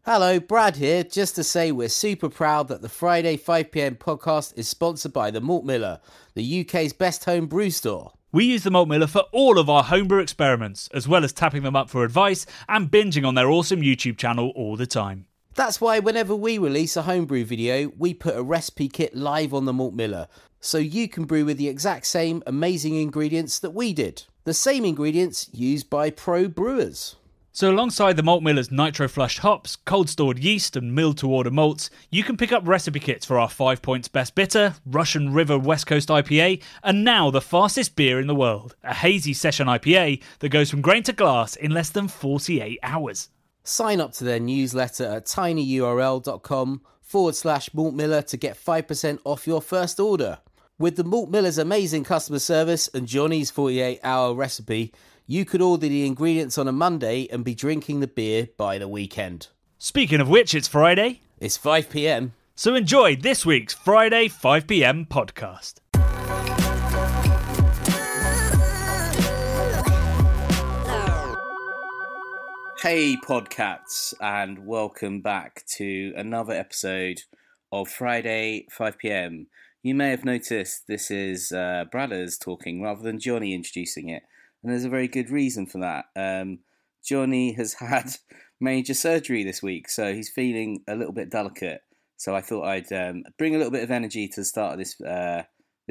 Hello, Brad here, just to say we're super proud that the Friday 5pm podcast is sponsored by the Malt Miller, the UK's best home brew store. We use the Malt Miller for all of our homebrew experiments, as well as tapping them up for advice and binging on their awesome YouTube channel all the time. That's why whenever we release a homebrew video, we put a recipe kit live on the Malt Miller, so you can brew with the exact same amazing ingredients that we did. The same ingredients used by pro brewers. So alongside the Malt Miller's nitro-flushed hops, cold-stored yeast and milled-to-order malts, you can pick up recipe kits for our 5 Points Best Bitter, Russian River West Coast IPA, and now the fastest beer in the world, a hazy session IPA that goes from grain to glass in less than 48 hours. Sign up to their newsletter at tinyurl.com/Malt Miller to get 5% off your first order. With the Malt Miller's amazing customer service and Jonny's 48-hour recipe, you could order the ingredients on a Monday and be drinking the beer by the weekend. Speaking of which, it's Friday. It's 5pm. So enjoy this week's Friday 5pm podcast. Hey Podcats, and welcome back to another episode of Friday 5pm. You may have noticed this is Bradders talking rather than Jonny introducing it, and there's a very good reason for that. Jonny has had major surgery this week, so he's feeling a little bit delicate. So I thought I'd bring a little bit of energy to the start of this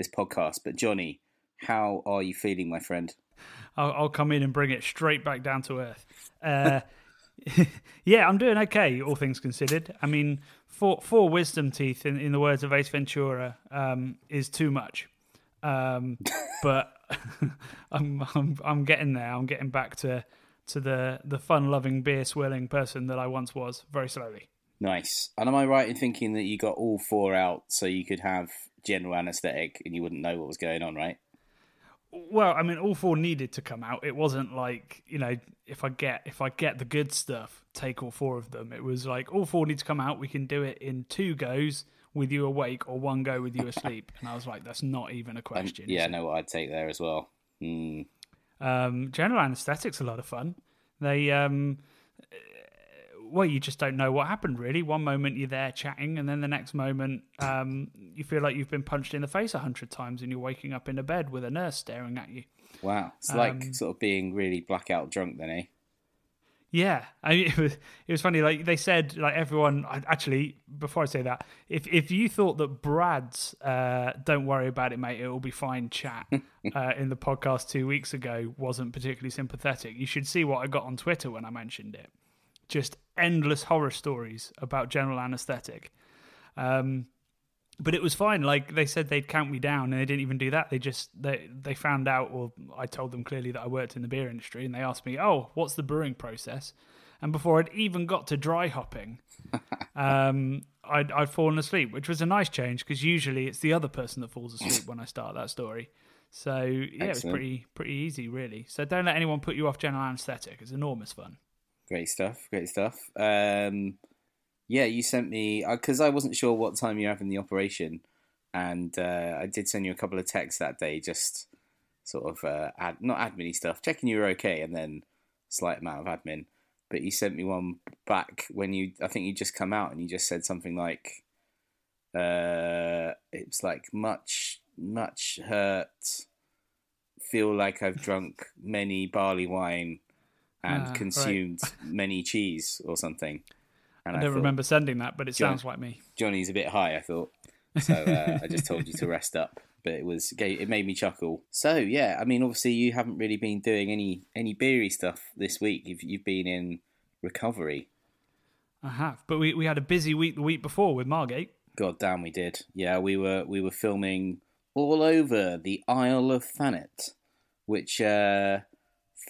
podcast. But Jonny, how are you feeling, my friend? I'll come in and bring it straight back down to earth. Yeah, I'm doing okay, all things considered. I mean, four wisdom teeth, in the words of Ace Ventura, is too much. But I'm getting there. I'm getting back to the fun-loving, beer-swilling person that I once was, very slowly. Nice. And am I right in thinking that you got all four out so you could have general anaesthetic and you wouldn't know what was going on, right? Well, I mean, all four needed to come out. It wasn't like, you know, if I get the good stuff, take all four of them. It was like, all four need to come out. We can do it in 2 goes with you awake or 1 go with you asleep. And I was like, that's not even a question. Yeah, I know what I'd take there as well. General anaesthetic's a lot of fun. They, well, you just don't know what happened, really. One moment you're there chatting, and then the next moment you feel like you've been punched in the face 100 times and you're waking up in a bed with a nurse staring at you. Wow. It's like sort of being really blackout drunk then, eh? Yeah. I mean, it was funny. Like they said, like everyone, actually, before I say that, if you thought that Brad's don't worry about it, mate, it will be fine chat in the podcast 2 weeks ago wasn't particularly sympathetic. You should see what I got on Twitter when I mentioned it. Just endless horror stories about general anaesthetic. But it was fine. Like they said they'd count me down and they didn't even do that. They found out, or I told them clearly that I worked in the beer industry, and they asked me, oh, what's the brewing process? And before I'd even got to dry hopping, I'd fallen asleep, which was a nice change because usually it's the other person that falls asleep when I start that story. So yeah, Excellent. It was pretty easy, really. So don't let anyone put you off general anaesthetic. It's enormous fun. Great stuff. Yeah, you sent me, because I wasn't sure what time you're having the operation, and I did send you a couple of texts that day, just sort of, not admin-y stuff, checking you were okay, and then slight amount of admin. But you sent me one back when I think you just come out, and you just said something like, it's like, much hurt, feel like I've drunk many barley wine, and consumed many cheese or something. And I don't remember sending that, but it sounds like me. Jonny's a bit high, I thought. So I just told you to rest up. But it made me chuckle. So yeah, I mean, obviously you haven't really been doing any beery stuff this week. You've been in recovery. I have, but we had a busy week the week before with Margate. God damn, we did. Yeah, we were filming all over the Isle of Thanet, which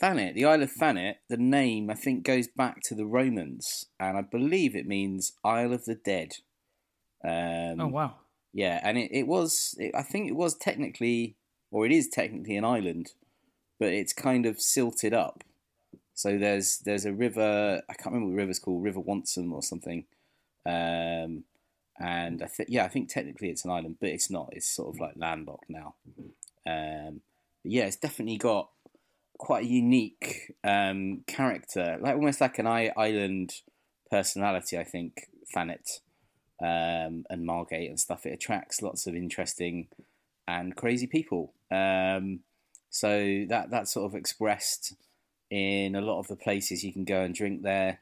Thanet, the Isle of Thanet, the name, I think, goes back to the Romans, and I believe it means Isle of the Dead. Oh, wow. Yeah, and I think it was technically, or it is technically an island, but it's kind of silted up. So there's a river, I can't remember what the river's called, River Wantsum or something. And I think technically it's an island, but it's not. It's sort of like landlocked now. Yeah, it's definitely got quite a unique character, like almost like an island personality, I think, Thanet and Margate and stuff, it attracts lots of interesting and crazy people. So that's sort of expressed in a lot of the places you can go and drink there.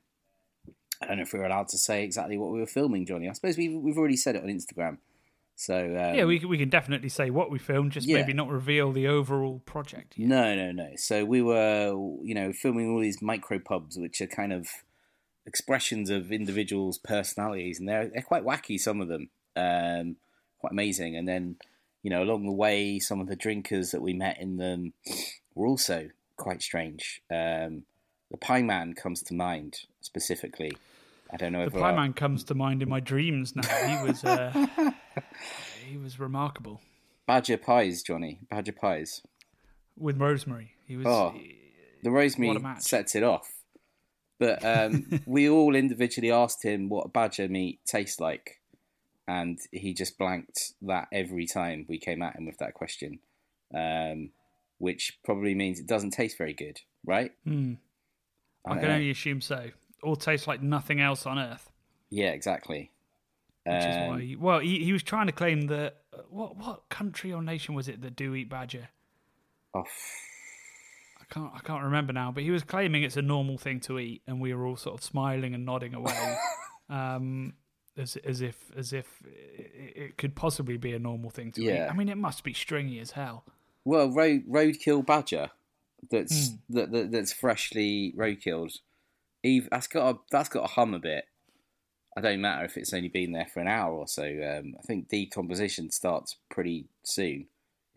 I don't know if we're allowed to say exactly what we were filming, Jonny. I suppose we've already said it on Instagram. So yeah, we can definitely say what we filmed, just maybe not reveal the overall project yet. No. So we were, filming all these micro pubs, which are kind of expressions of individuals' personalities, and they're quite wacky. Some of them, quite amazing. And then, along the way, some of the drinkers that we met in them were also quite strange. The Pie Man comes to mind specifically. I don't know if the Pie Man comes to mind in my dreams now. He was he was remarkable. Badger pies, Jonny. Badger pies with rosemary. He was. The rosemary sets it off. But we all individually asked him what badger meat tastes like, and he just blanked that every time we came at him with that question, which probably means it doesn't taste very good, right? I can only assume so. Or tastes like nothing else on earth. Yeah, exactly. Which is why, he was trying to claim that, what country or nation was it that do eat badger? Oh, I can't remember now, but he was claiming it's a normal thing to eat, and we were all sort of smiling and nodding away, as if it could possibly be a normal thing to eat. I mean, it must be stringy as hell. Well, roadkill badger that's freshly roadkilled. That's got a hum a bit. I don't matter if it's only been there for an hour or so. I think decomposition starts pretty soon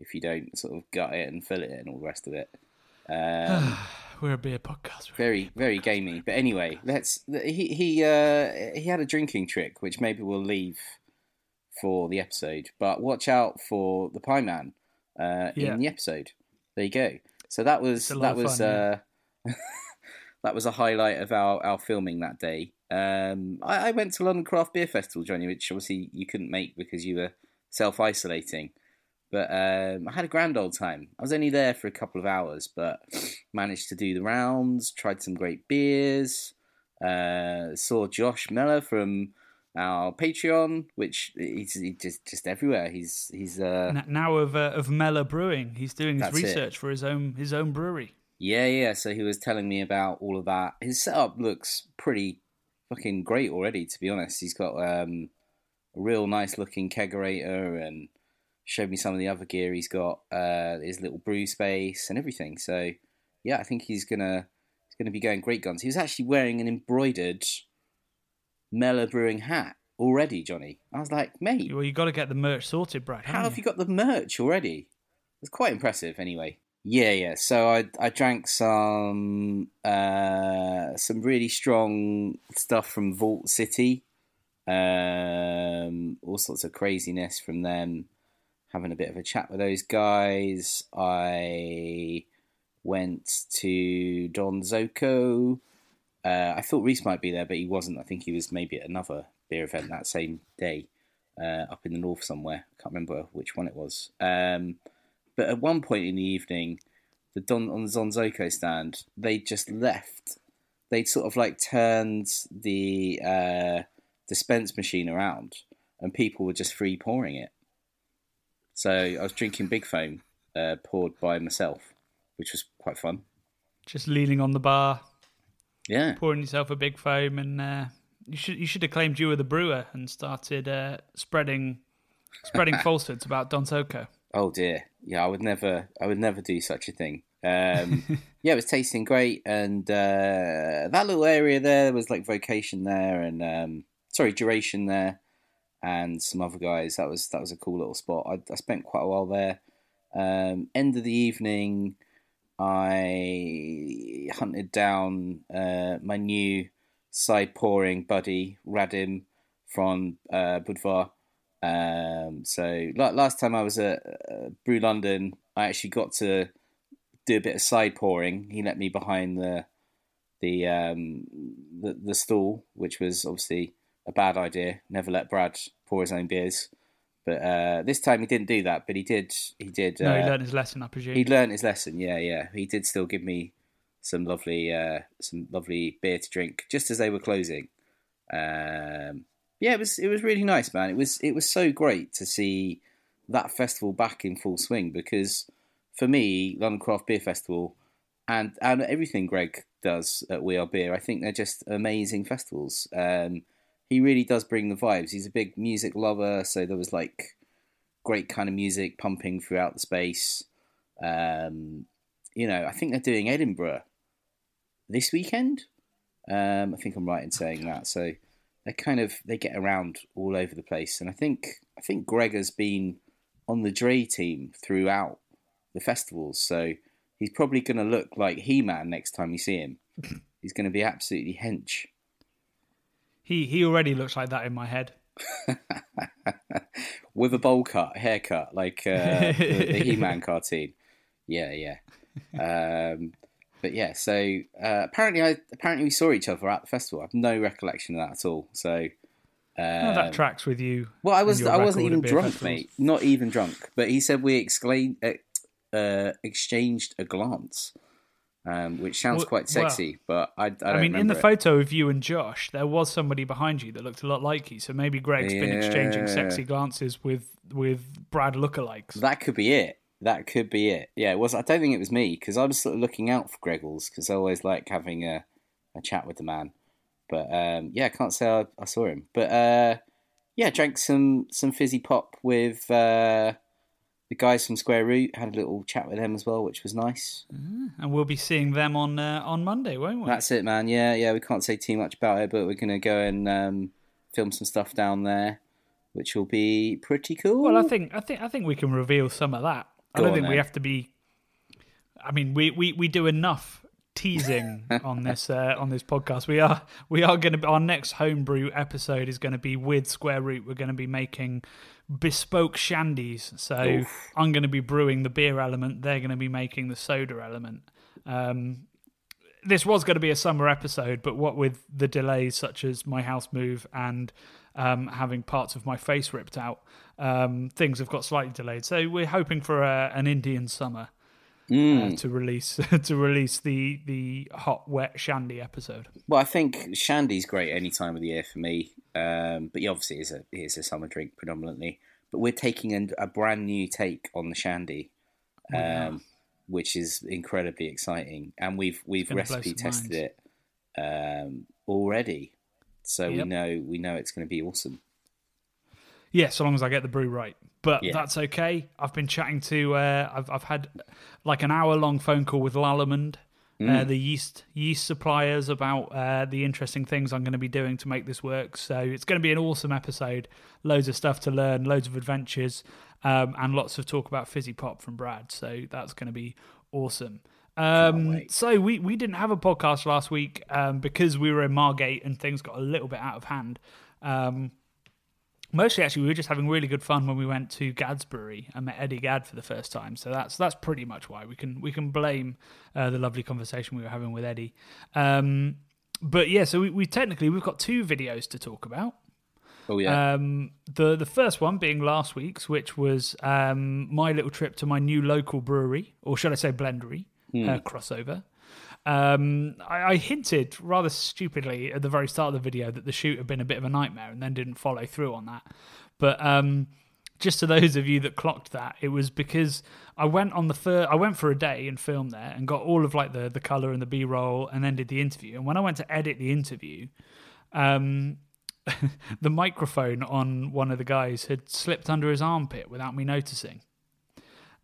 if you don't sort of gut it and fill it and all the rest of it. We're a beer podcast. Very, very gamey. But anyway, he had a drinking trick, which maybe we'll leave for the episode. But watch out for the Pie Man in the episode. There you go. So that was fun, that was a highlight of our filming that day. I went to London Craft Beer Festival, Jonny, which obviously you couldn't make because you were self-isolating. But I had a grand old time. I was only there for a couple of hours, but managed to do the rounds, tried some great beers, saw Josh Meller from our Patreon, which he's just everywhere. He's now of Meller Brewing. He's doing his research for his own brewery. Yeah. So he was telling me about all of that. His setup looks pretty fucking great already, to be honest. He's got a real nice looking kegerator and showed me some of the other gear he's got, his little brew space and everything. So yeah, I think he's gonna be going great guns. He was actually wearing an embroidered Meller Brewing hat already, Jonny. I was like, mate, well, you got to get the merch sorted, Brad. How have you got the merch already? It's quite impressive, anyway. Yeah. So I drank some really strong stuff from Vault City, all sorts of craziness from them. Having a bit of a chat with those guys. I went to Don Zoco. I thought Reese might be there, but he wasn't. I think he was maybe at another beer event that same day, up in the north somewhere. I can't remember which one it was. But at one point in the evening, on the Don Zoco stand, they just left. They'd sort of like turned the dispense machine around, and people were just free pouring it. So I was drinking Big Foam, poured by myself, which was quite fun. Just leaning on the bar, pouring yourself a Big Foam, and you should have claimed you were the brewer and started spreading falsehoods about Don Zoco. Oh dear, yeah, I would never do such a thing. It was tasting great, and that little area there was like Vocation there, and Duration there. And some other guys. That was a cool little spot. I spent quite a while there. End of the evening, I hunted down my new side pouring buddy Radim from Budvar. So last time I was at Brew London, I actually got to do a bit of side pouring. He let me behind the stall, which was obviously a bad idea. Never let Brad pour his own beers. But this time he didn't do that, but he did. No, he learned his lesson, I presume. He learned his lesson, yeah. He did still give me some lovely beer to drink, just as they were closing. Yeah, it was really nice, man. It was so great to see that festival back in full swing because for me, London Craft Beer Festival and everything Greg does at We Are Beer, I think they're just amazing festivals. He really does bring the vibes. He's a big music lover, so there was like great kind of music pumping throughout the space. I think they're doing Edinburgh this weekend. I think I'm right in saying that. So they get around all over the place, and I think Greg has been on the Dre team throughout the festivals. So he's probably going to look like He-Man next time you see him. He's going to be absolutely hench. He already looks like that in my head. With a bowl cut, haircut, like the He-Man cartoon. Yeah. But yeah, so apparently we saw each other at the festival. I have no recollection of that at all. So that tracks with you. Well, I wasn't even drunk, mate. Not even drunk. But he said we exchanged a glance, which sounds quite sexy. But I don't remember in the it. photo of you and Josh, there was somebody behind you that looked a lot like you. So maybe Greg's been exchanging sexy glances with Brad lookalikes. That could be it. Yeah, it was. I don't think it was me because I was sort of looking out for Greggles because I always like having a chat with the man. But I can't say I saw him. But drank some fizzy pop with the guys from Square Root. Had a little chat with them as well, which was nice. And we'll be seeing them on Monday, won't we? That's it, man. Yeah. We can't say too much about it, but we're gonna go and film some stuff down there, which will be pretty cool. Well, I think we can reveal some of that. I don't think we have to be. I mean, we do enough teasing on this podcast. We are going to. Our next homebrew episode is going to be with Square Root. We're going to be making bespoke shandies. So I'm going to be brewing the beer element. They're going to be making the soda element. This was going to be a summer episode, but what with the delays such as my house move and having parts of my face ripped out, things have got slightly delayed. So we're hoping for an Indian summer to release the hot wet shandy episode. Well, I think shandy's great any time of the year for me. But yeah, obviously it's a summer drink predominantly. But we're taking a brand new take on the shandy, which is incredibly exciting, and we've recipe tested it already. So we know it's going to be awesome. Yeah, so long as I get the brew right. But that's okay. I've been chatting to... I've had like an hour-long phone call with Lallemond, the yeast suppliers, about the interesting things I'm going to be doing to make this work. So it's going to be an awesome episode. Loads of stuff to learn, loads of adventures, and lots of talk about fizzy pop from Brad. So that's going to be awesome. So we didn't have a podcast last week because we were in Margate and things got a little bit out of hand. Mostly, actually, we were just having really good fun when we went to Gad's Brewery and met Eddie Gadd for the first time. So that's pretty much why we can blame the lovely conversation we were having with Eddie. But yeah, so we've got two videos to talk about. Oh yeah. The first one being last week's, which was my little trip to my new local brewery, or should I say blendery, Crossover. I hinted rather stupidly at the very start of the video that the shoot had been a bit of a nightmare and then didn't follow through on that. But just to those of you that clocked that, it was because I went for a day and filmed there and got all of like the colour and the B-roll and then did the interview. And when I went to edit the interview, the microphone on one of the guys had slipped under his armpit without me noticing.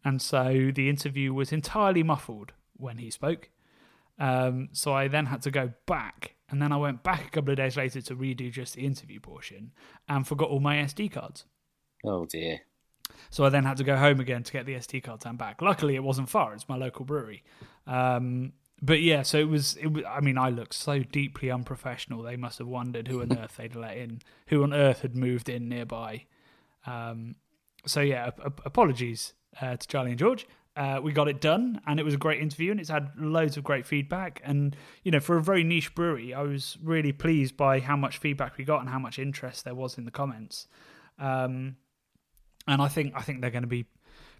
And so the interview was entirely muffled when he spoke. So I then had to go back, and then I went back a couple of days later to redo just the interview portion and forgot all my SD cards. Oh dear. So I then had to go home again to get the SD cards and back. Luckily it wasn't far, it's my local brewery. But yeah, so it was, I mean, I looked so deeply unprofessional. They must have wondered who on earth they'd let in, who on earth had moved in nearby. So yeah, apologies to Charlie and George. We got it done, and it was a great interview, and it's had loads of great feedback. And you know, for a very niche brewery, I was really pleased by how much feedback we got and how much interest there was in the comments. And I think they're going to be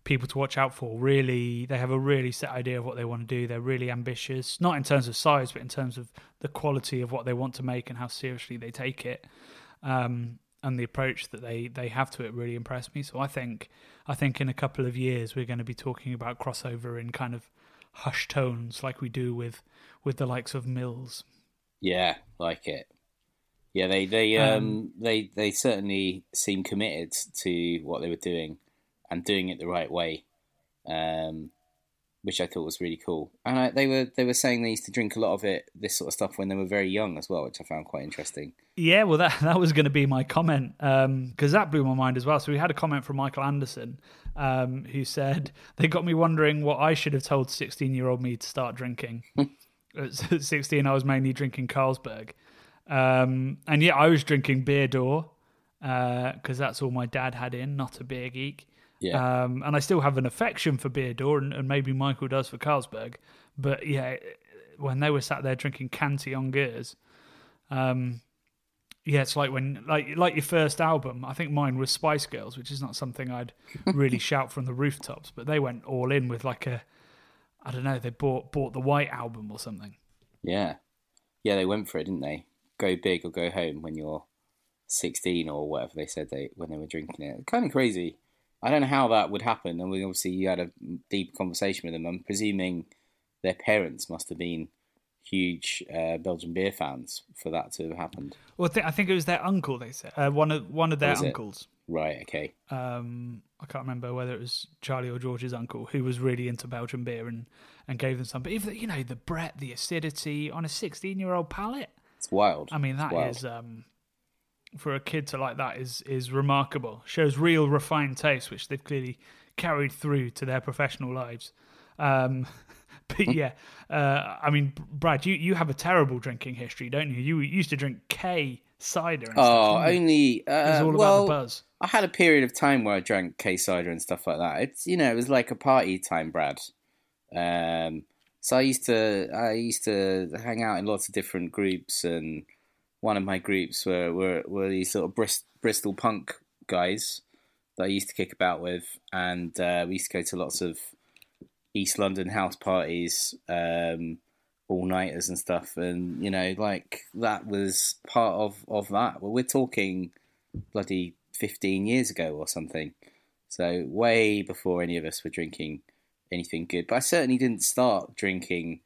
people to watch out for. Really, they have a really set idea of what they want to do. They're really ambitious, not in terms of size, but in terms of the quality of what they want to make and how seriously they take it. And the approach that they have to it really impressed me. So I think in a couple of years we're going to be talking about Crossover in kind of hushed tones like we do with the likes of Mills. Yeah, like it. Yeah, they certainly seem committed to what they were doing and doing it the right way, which I thought was really cool. And they were saying they used to drink a lot of this sort of stuff when they were very young as well, which I found quite interesting. Yeah, well, that was going to be my comment, because that blew my mind as well. So we had a comment from Michael Anderson, who said, they got me wondering what I should have told 16-year-old me to start drinking. At 16, I was mainly drinking Carlsberg. And yeah, I was drinking Beer Door, because that's all my dad had in, not a beer geek. Yeah. And I still have an affection for Beer Door, and maybe Michael does for Carlsberg. But yeah, when they were sat there drinking Cantillon Gears, yeah, it's like when like your first album. I think mine was Spice Girls, which is not something I'd really shout from the rooftops. But they went all in with like I don't know, they bought the White Album or something. Yeah, they went for it, didn't they? Go big or go home when you're 16 or whatever they said when they were drinking it. Kind of crazy. I don't know how that would happen. And you had a deep conversation with them. I'm presuming their parents must have been huge Belgian beer fans for that to have happened. Well, I think it was their uncle. They said one of their uncles. Right. Okay. I can't remember whether it was Charlie or George's uncle who was really into Belgian beer and gave them some. But if the breadth, the acidity on a 16-year-old palate, it's wild. I mean, that is for a kid to like that is remarkable. Shows real refined taste, which they've clearly carried through to their professional lives. But yeah, I mean, Brad, you have a terrible drinking history, don't you? You used to drink K cider and stuff. Only it was all about the buzz. I had a period of time where I drank K cider and stuff like that. It's it was like a party time, Brad. So I used to hang out in lots of different groups, and one of my groups were these sort of Bristol punk guys that I used to kick about with, and we used to go to lots of East London house parties, all-nighters and stuff, and like that was part of that. Well, we're talking bloody 15 years ago or something, so way before any of us were drinking anything good. But I certainly didn't start drinking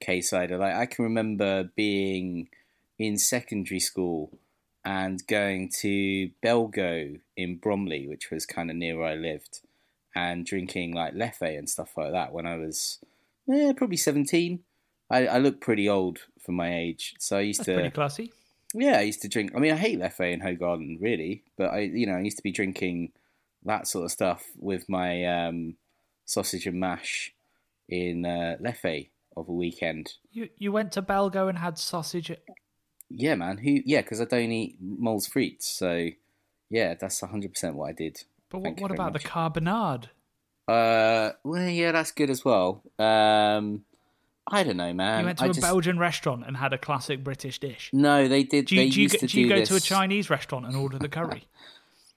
K-cider. Like, I can remember being in secondary school and going to Belgo in Bromley, which was kind of near where I lived, and drinking like Leffe and stuff like that when I was probably 17. I look pretty old for my age, so I used That's pretty classy. Yeah, I used to drink. I mean, I hate Leffe and Hoegaarden, really, but I used to be drinking that sort of stuff with my sausage and mash in Leffe of a weekend. You went to Belgo and had sausage? Yeah, man. Because I don't eat moles frites, so yeah, that's 100% what I did. But what about the carbonade? Well, yeah, that's good as well. I don't know, man. You went to a Belgian restaurant and had a classic British dish. No, they did. Do you go to a Chinese restaurant and order the curry?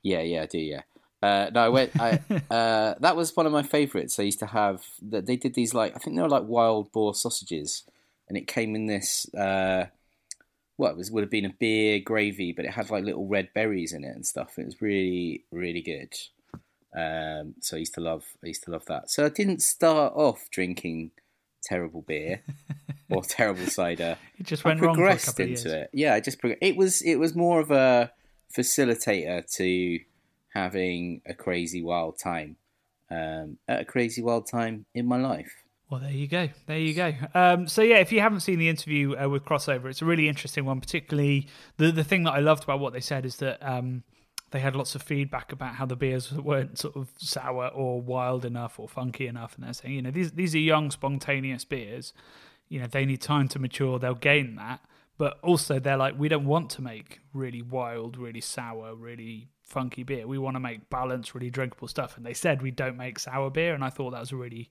Yeah, I do. Yeah. No, I went. That was one of my favourites. I used to have. They did these I think they were like wild boar sausages, and it came in this. Would have been a beer gravy, but it had like little red berries in it and stuff. It was really, really good. So I used to love that. So I didn't start off drinking terrible beer or terrible cider. It just went wrong for a couple of years. It. Yeah, it was more of a facilitator to having a crazy wild time. At a crazy wild time in my life. Well, there you go. So yeah, if you haven't seen the interview with Crossover, it's a really interesting one. Particularly the thing that I loved about what they said is that they had lots of feedback about how the beers weren't sort of sour or wild enough or funky enough, and they're saying, these are young, spontaneous beers. They need time to mature. They'll gain that, but also they're like, we don't want to make really wild, really sour, really funky beer. We want to make balanced, really drinkable stuff. And they said we don't make sour beer, and I thought that was a really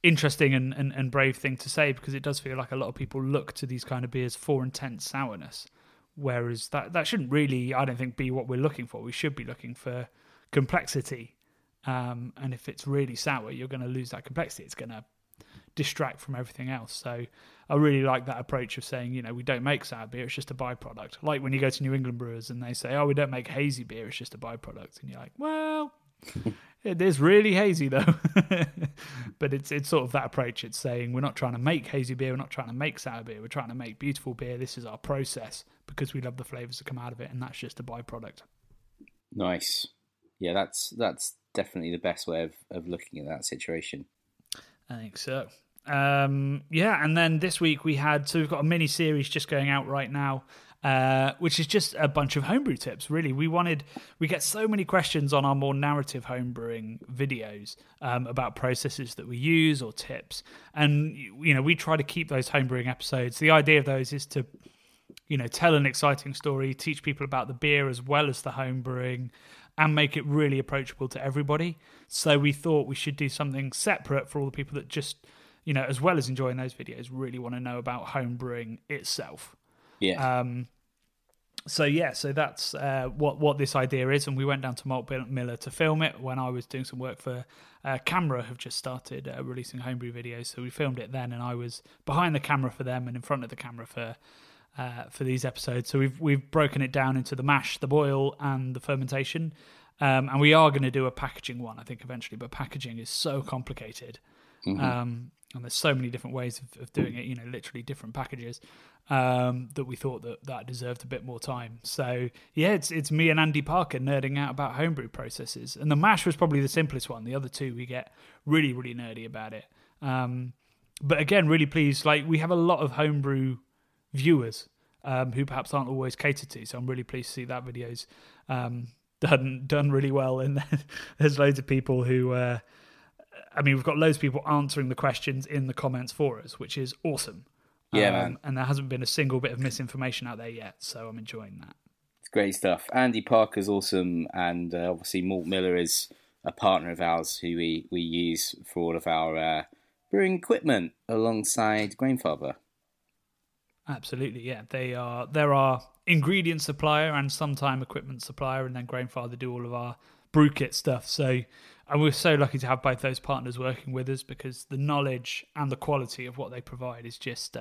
interesting and brave thing to say, because it does feel like a lot of people look to these kind of beers for intense sourness, whereas that shouldn't really, I don't think, be what we're looking for. We should be looking for complexity. And if it's really sour, you're going to lose that complexity. It's going to distract from everything else. So I really like that approach of saying, we don't make sour beer, it's just a byproduct. Like when you go to New England brewers and they say, oh, we don't make hazy beer, it's just a byproduct. And you're like, well, it is really hazy though. But it's sort of that approach. It's saying we're not trying to make hazy beer, we're not trying to make sour beer, we're trying to make beautiful beer. This is our process because we love the flavours that come out of it, and that's just a byproduct. Nice. Yeah, that's definitely the best way of looking at that situation. I think so. And then this week we've got a mini series just going out right now, which is just a bunch of homebrew tips. Really, we get so many questions on our more narrative homebrewing videos about processes that we use or tips, and we try to keep those homebrewing episodes. The idea of those is to tell an exciting story, teach people about the beer as well as the homebrewing, and make it really approachable to everybody. So we thought we should do something separate for all the people that just, as well as enjoying those videos, really want to know about homebrewing itself. Yeah. So that's what this idea is. And we went down to Malt Miller to film it when I was doing some work for Camera, have just started releasing homebrew videos. So we filmed it then, and I was behind the camera for them and in front of the camera for these episodes. So we've broken it down into the mash, the boil, and the fermentation. And we are going to do a packaging one, I think, eventually. But packaging is so complicated. Mm-hmm. And there's so many different ways of doing it, literally different packages, that we thought that deserved a bit more time. So, yeah, it's me and Andy Parker nerding out about homebrew processes. And the mash was probably the simplest one. The other two, we get really, really nerdy about it. But again, really pleased. Like, we have a lot of homebrew viewers who perhaps aren't always catered to. So I'm really pleased to see that video's done really well. And there's loads of people who... we've got loads of people answering the questions in the comments for us, which is awesome. Yeah, man. And there hasn't been a single bit of misinformation out there yet, so I'm enjoying that. It's great stuff. Andy Parker's awesome, and obviously Malt Miller is a partner of ours who we use for all of our brewing equipment alongside Grainfather. Absolutely, yeah. They're our ingredient supplier and sometime equipment supplier, and then Grainfather do all of our brew kit stuff. So... And we're so lucky to have both those partners working with us, because the knowledge and the quality of what they provide is just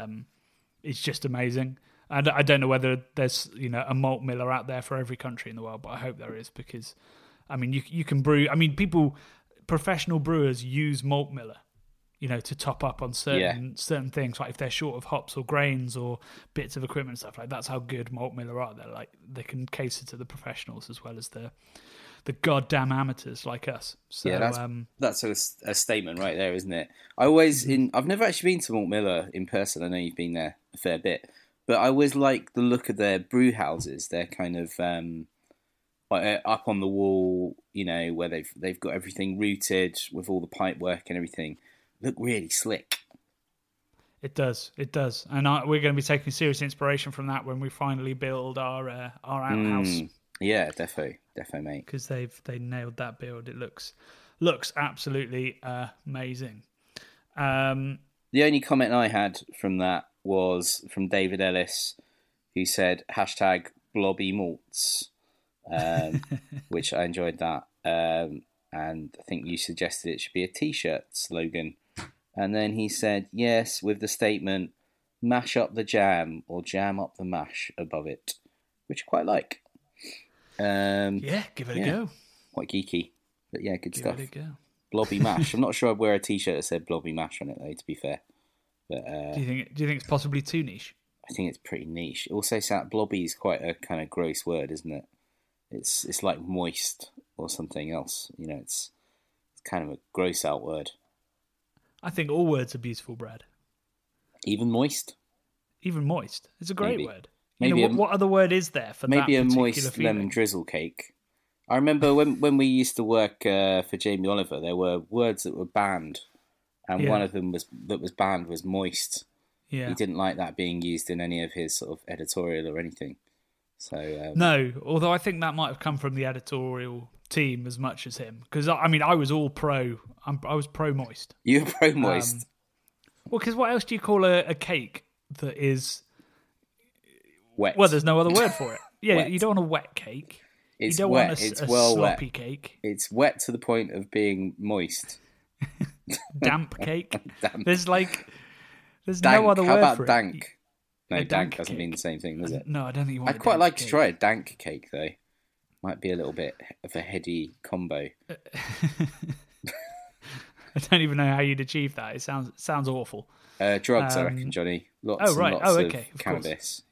amazing. And I don't know whether there's a Malt Miller out there for every country in the world, but I hope there is, because you can brew. Professional brewers use Malt Miller, to top up on certain things, like if they're short of hops or grains or bits of equipment and stuff like that. That's how good Malt Miller are. They're like, they can cater to the professionals as well as the goddamn amateurs like us. So, yeah, that's a statement right there, isn't it? I've never actually been to Malt Miller in person. I know you've been there a fair bit, but I always like the look of their brew houses. They're kind of up on the wall, where they've got everything rooted with all the pipe work and everything. Look really slick. It does, and we're going to be taking serious inspiration from that when we finally build our outhouse. Yeah, defo, mate. Because they nailed that build. It looks absolutely amazing. The only comment I had from that was from David Ellis, who said #blobbymalts, which I enjoyed that. And I think you suggested it should be a T-shirt slogan. And then he said, yes, with the statement, mash up the jam or jam up the mash above it, which I quite like. Give it a go. Quite geeky, but yeah, good stuff. Give it a go. Blobby mash. I'm not sure I'd wear a T-shirt that said blobby mash on it, though, to be fair. But do you think it's possibly too niche? I think it's pretty niche. Also, blobby is quite a kind of gross word, isn't it? It's like moist or something else. It's kind of a gross out word. I think all words are beautiful, Brad. Even moist. Even moist. It's a great word. Maybe what other word is there for that? Maybe a moist feeling? lemon drizzle cake. I remember when we used to work for Jamie Oliver, there were words that were banned, and one of them was banned was moist. Yeah. He didn't like that being used in any of his sort of editorial or anything. So no, although I think that might have come from the editorial team as much as him, because I was all pro. I was pro moist. You were pro moist. Well, because what else do you call a cake that is wet? Well, there's no other word for it. Yeah, Wet. You don't want a wet cake. It's you don't wet. want It's a well sloppy wet. cake. It's wet to the point of being moist. Damp cake. Damp. There's Dank. no other How word about for dank? it. No, A dank dank doesn't mean the cake. same thing, does it? No, I don't think you want. I'd quite like to try a dank cake though. Might be a little bit of a heady combo. I don't even know how you'd achieve that. It sounds awful. Drugs, I reckon, Johnny. Lots and lots of cannabis.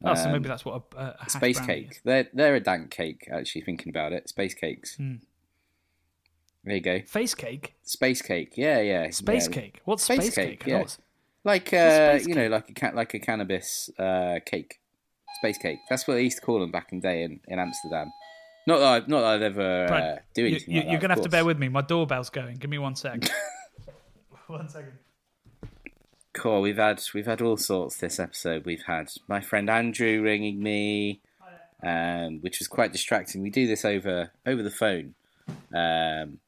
So maybe that's what a hash space brownie cake. is. They're a dank cake. Actually, thinking about it, space cakes. There you go. Face cake. Space cake. Yeah. Space cake. What's space cake? Yeah. Like space you know, like a cannabis cake. Space cake. That's what they used to call them back in the day in Amsterdam. Not that I've ever do anything like that. You're going to have to bear with me. My doorbell's going. Give me 1 sec. 1 second. Cool. We've had all sorts this episode. We've had my friend Andrew ringing me, which was quite distracting. We do this over the phone, and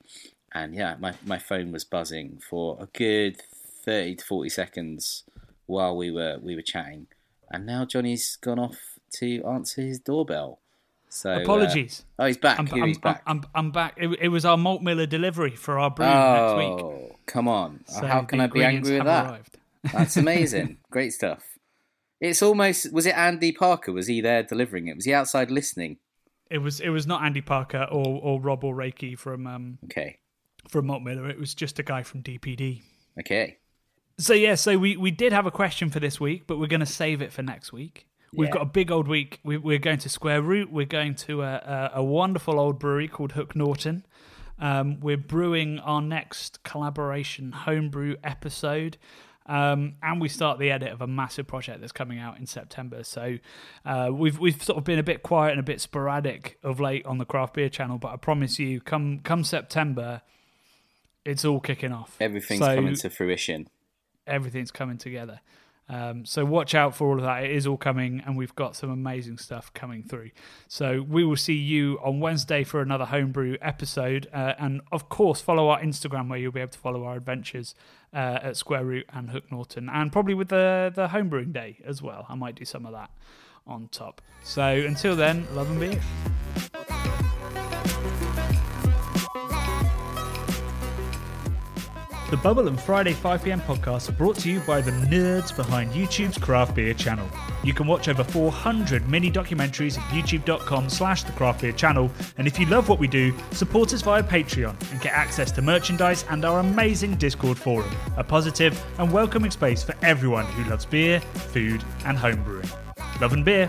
yeah, my phone was buzzing for a good 30 to 40 seconds while we were chatting, and now Johnny's gone off to answer his doorbell. So apologies. He's back. He's back. I'm back. It was our malt Miller delivery for our brew next week. Oh, come on! So how can I be angry with that? Arrived. That's amazing. Great stuff. It's almost. Was it Andy Parker? Was he there delivering it? Was he outside listening? It was not Andy Parker or Rob or Reiki from from Malt Miller. It was just a guy from DPD. Okay. So we did have a question for this week, but we're going to save it for next week. We've got a big old week. We're going to Square Root. We're going to a wonderful old brewery called Hook Norton. We're brewing our next collaboration homebrew episode. And we start the edit of a massive project that's coming out in September. So we've sort of been a bit quiet and a bit sporadic of late on the Craft Beer channel, but I promise you, come September, it's all kicking off. Everything's coming to fruition. Everything's coming together. So watch out for all of that. It is all coming, and we've got some amazing stuff coming through. So we will see you on Wednesday for another homebrew episode. And of course, follow our Instagram where you'll be able to follow our adventures at Square Root and Hook Norton, and probably with the homebrewing day as well. I might do some of that on top. So until then, love and beer. The Bubble and Friday 5pm podcasts are brought to you by the nerds behind YouTube's Craft Beer channel. You can watch over 400 mini documentaries at youtube.com/the Craft Beer channel. And if you love what we do, support us via Patreon and get access to merchandise and our amazing Discord forum, a positive and welcoming space for everyone who loves beer, food and homebrewing. Love and beer.